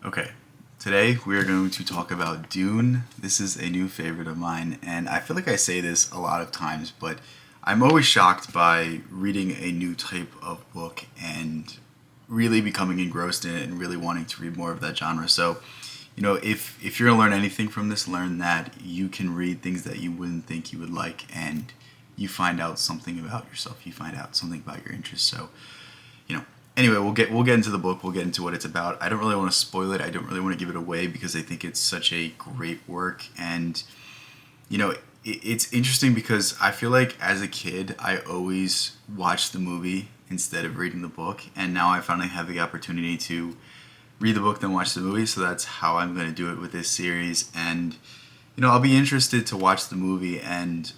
Okay, today we are going to talk about Dune. This is a new favorite of mine, and I feel like I say this a lot of times, but I'm always shocked by reading a new type of book and really becoming engrossed in it and really wanting to read more of that genre. So, if you're gonna learn anything from this, learn that you can read things that you wouldn't think you would like, and you find out something about yourself. You find out something about your interests. So, you know anyway, we'll get into the book. We'll get into what it's about. I don't really want to spoil it. I don't really want to give it away because I think it's such a great work. And it's interesting because I feel like as a kid I always watched the movie instead of reading the book, and now I finally have the opportunity to read the book then watch the movie. So that's how I'm going to do it with this series. And I'll be interested to watch the movie and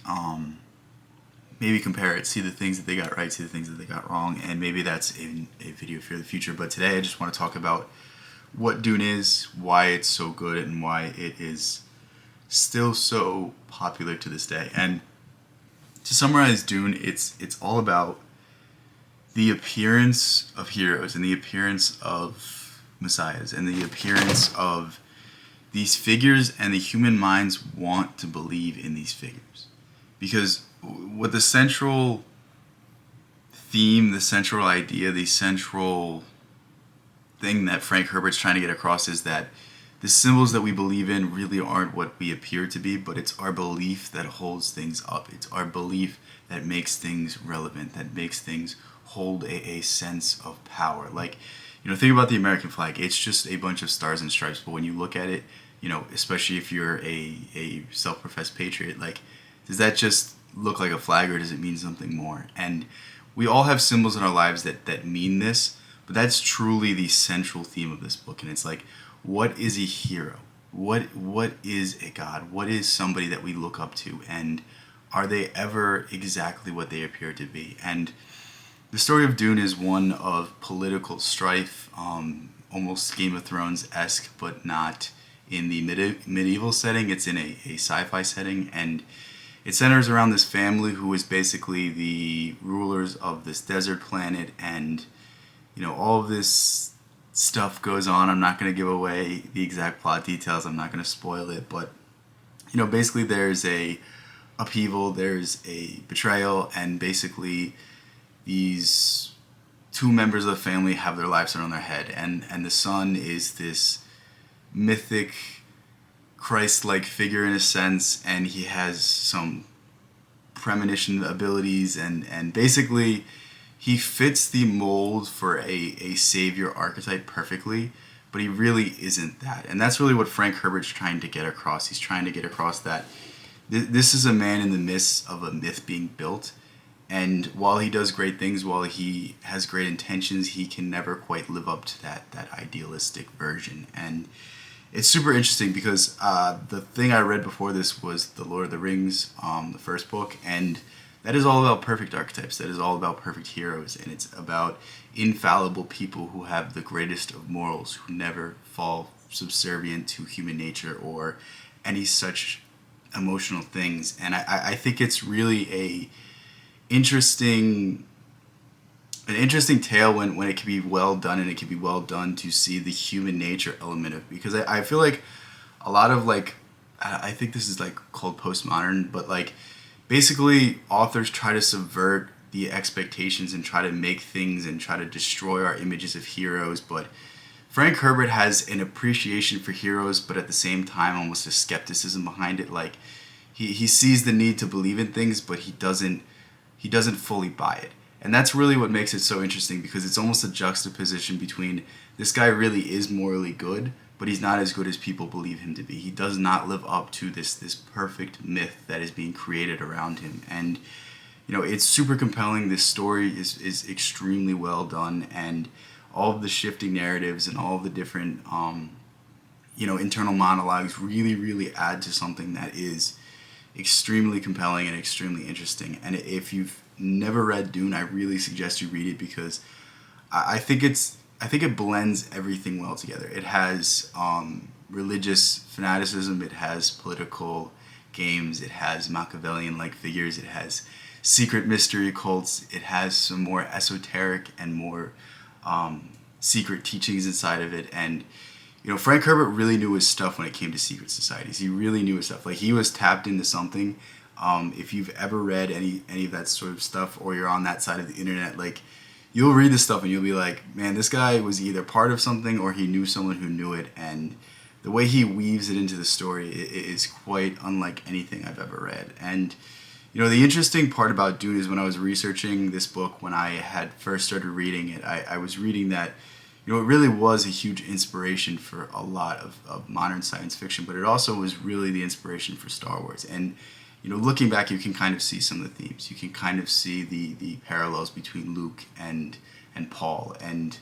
maybe compare it, see the things that they got right, see the things that they got wrong, and maybe that's in a video for the future. But today I just want to talk about what Dune is, why it's so good, and why it is still so popular to this day. And to summarize Dune, it's all about the appearance of heroes and the appearance of messiahs and the appearance of these figures, and the human minds want to believe in these figures. Because what the central theme, the central idea, the central thing that Frank Herbert's trying to get across is that the symbols that we believe in really aren't what we appear to be, but it's our belief that holds things up. It's our belief that makes things relevant, that makes things hold a sense of power. Like, think about the American flag. It's just a bunch of stars and stripes, but when you look at it, especially if you're a self-professed patriot, like, does that just look like a flag, or does it mean something more? And we all have symbols in our lives that mean this, but that's truly the central theme of this book. And it's like, what is a hero? What is a god? What is somebody that we look up to? And are they ever exactly what they appear to be? And the story of Dune is one of political strife, almost Game of Thrones-esque, but not in the medieval setting. It's in a sci-fi setting, and it centers around this family who is basically the rulers of this desert planet, and all of this stuff goes on. I'm not going to give away the exact plot details. I'm not going to spoil it, but basically there's a upheaval, there's a betrayal, and basically these two members of the family have their lives on their head, and the son is this mythic Christ-like figure in a sense, and he has some premonition abilities, and basically he fits the mold for a savior archetype perfectly, but he really isn't that. And that's really what Frank Herbert's trying to get across. He's trying to get across that this is a man in the midst of a myth being built, and while he does great things, while he has great intentions, he can never quite live up to that idealistic version. And it's super interesting because the thing I read before this was The Lord of the Rings, the first book, and that is all about perfect archetypes. That is all about perfect heroes, and it's about infallible people who have the greatest of morals, who never fall subservient to human nature or any such emotional things. And I think it's really interesting an interesting tale when it can be well done, and it can be well done to see the human nature element of, because I feel like a lot of, like, I think this is like called postmodern, but like basically authors try to subvert the expectations and try to make things and try to destroy our images of heroes. But Frank Herbert has an appreciation for heroes, but at the same time almost a skepticism behind it. Like, he sees the need to believe in things, but he doesn't fully buy it. And that's really what makes it so interesting, because it's almost a juxtaposition between this guy really is morally good, but he's not as good as people believe him to be. He does not live up to this perfect myth that is being created around him. And it's super compelling. This story is extremely well done, and all of the shifting narratives and all of the different internal monologues really add to something that is extremely compelling and extremely interesting. And if you've never read Dune, I really suggest you read it, because I think it blends everything well together. It has religious fanaticism, it has political games, it has Machiavellian-like figures, it has secret mystery cults, it has some more esoteric and more secret teachings inside of it. And Frank Herbert really knew his stuff when it came to secret societies. He really knew his stuff. Like, he was tapped into something. If you've ever read any of that sort of stuff, or you're on that side of the internet, like, you'll read this stuff and you'll be like, man, this guy was either part of something or he knew someone who knew it. And the way he weaves it into the story is quite unlike anything I've ever read. And the interesting part about Dune is, when I was researching this book, when I had first started reading it, I was reading that it really was a huge inspiration for a lot of modern science fiction, but it also was really the inspiration for Star Wars. And looking back, you can kind of see some of the themes. You can kind of see the parallels between Luke and Paul. And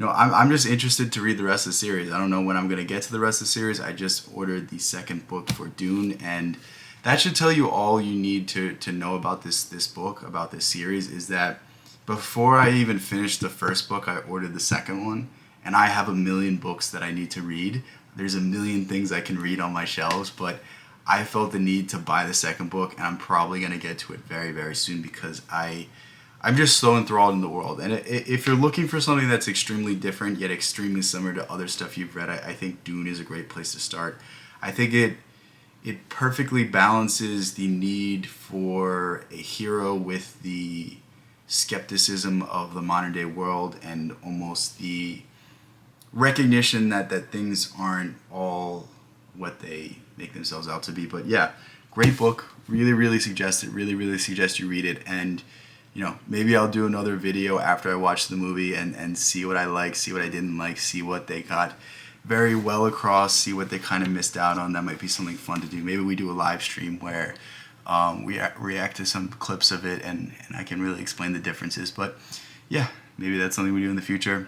I'm just interested to read the rest of the series. I don't know when I'm going to get to the rest of the series. I just ordered the second book for Dune, and that should tell you all you need to know about this book, about this series, is that before I even finished the first book, I ordered the second one, and I have a million books that I need to read. There's a million things I can read on my shelves, but I felt the need to buy the second book, and I'm probably going to get to it very, very soon, because I'm just so enthralled in the world. And if you're looking for something that's extremely different yet extremely similar to other stuff you've read, I think Dune is a great place to start. I think it perfectly balances the need for a hero with the skepticism of the modern day world, and almost the recognition that things aren't all what they make themselves out to be. But yeah, great book. Really, really suggest it. Really, really suggest you read it. And maybe I'll do another video after I watch the movie and see what I like, see what I didn't like, see what they got very well across, see what they kind of missed out on. That might be something fun to do. Maybe we do a live stream where we react to some clips of it, and I can really explain the differences. But yeah, maybe that's something we do in the future.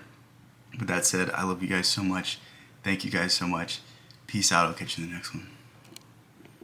With that said, I love you guys so much. Thank you guys so much. Peace out. I'll catch you in the next one.